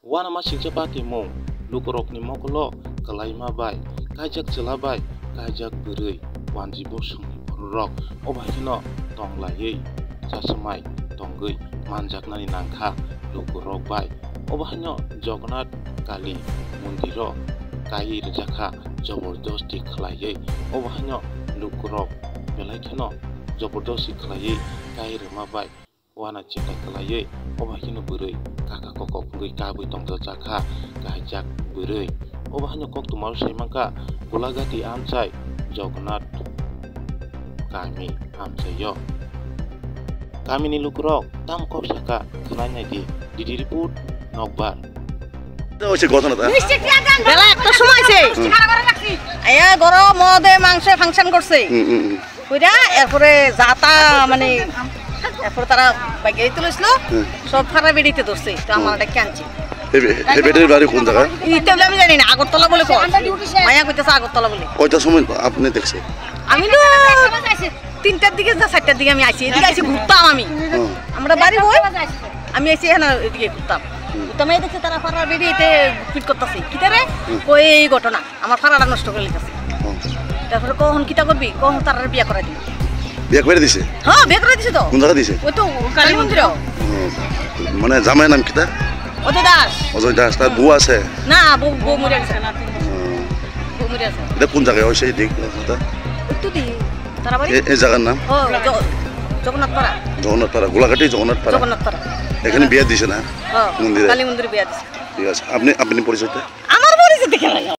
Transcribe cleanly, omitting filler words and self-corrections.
Wana masih cepat timung, lukurok ni mokolo, kelai mabai, kajak celabai, kajak berei, wanji bosung rok, obahino tong layei, sasemai, tonggei, manjak nani nangka, lukurok bai, obahino jognat kali, mundiro, kai rejaka, jobordosti kelayei, obahino lukurok, belakino, jobordosti kelayei, kai remabai, wana cinta kelayei, obahino berei, kakak kokok ngui kabui tong jaka, kajak berei, obahino kok tumaru semangka, kulagati amcai, jognat kami amcayo. Kami ni lukurok, tam kop saka, kenanya di diriput nokbar. হচ্ছে ঘটনাটা বেলা একটা সময় আছে আয়া গরম মদে মাংসে function করছে কইরা এরপরে যাতা মানে এরপর তারা বাইকে তুলেছিল সব ফারা বেরিতে ধরছে তো আমার এটা ক্যান্সি হেবেটের বাড়ি কোন জায়গা এইটা আমি জানি না আগরতলা বলে কয় মায়া কইতাছে আগরতলা বলে কয়টার সময় আপনি দেখছে আমি তো 3টার দিকে না 4টার দিকে আমি আইছি এদিকে আইছি ঘুরতাম আমি আমরা বাড়ি বই আমি আইছি এখানে এদিকে ঘুরতাম তুমি দেখছো তারা ফারা বেরিয়েতে ফিট করতেছে কিতা রে কই এই ঘটনা আমার ফারাটা নষ্ট করে লিখতেছে তারপরে কখন কিতা করবি কখন তার বিয়া করাই দিবি বিয়ে করে দিছে হ্যাঁ বিয়া করে দিছে তো কোন জায়গা দিছে ওই তো কালী মন্দির মানে জামাই নাম কিতা অজয় দাস অজয় দাস তার বউ আছে না বউ মরে আছে বউ মরে আছে এটা কোন জায়গায় ওই সেই দিক তো দি তারা বাড়ি এই জায়গার নাম ও জগন্নাথপাড়া জগন্নাথপাড়া গোলাঘাটি জগন্নাথপাড়া এখানে বিয়ে দিছে না হ্যাঁ মন্দিরে কালী মন্দিরে বিয়া দিছে ঠিক আছে আপনি পরিচয়টা আমার পরিচয় দেখে